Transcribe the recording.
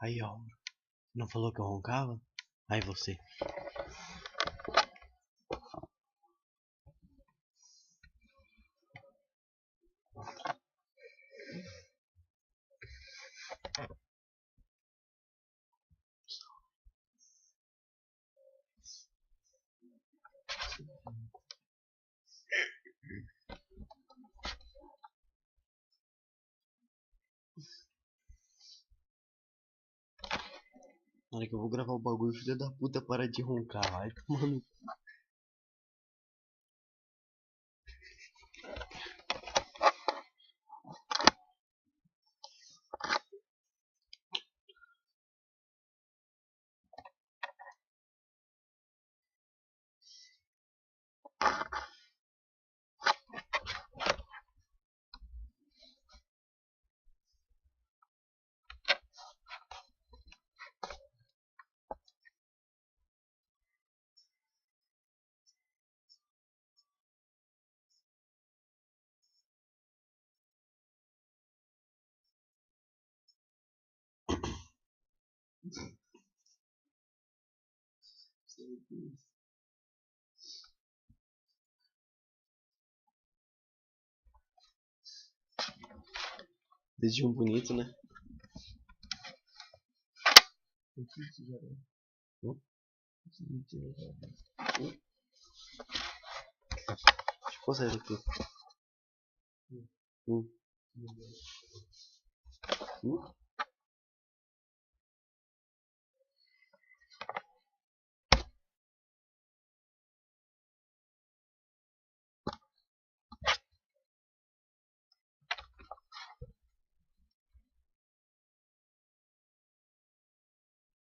Aí, ó. Não falou que eu roncava? Aí você. Na hora que eu vou gravar o bagulho, filho da puta, para de roncar. Vai tomando. Dedinho bonito, né? Deixa eu coçar ele aqui.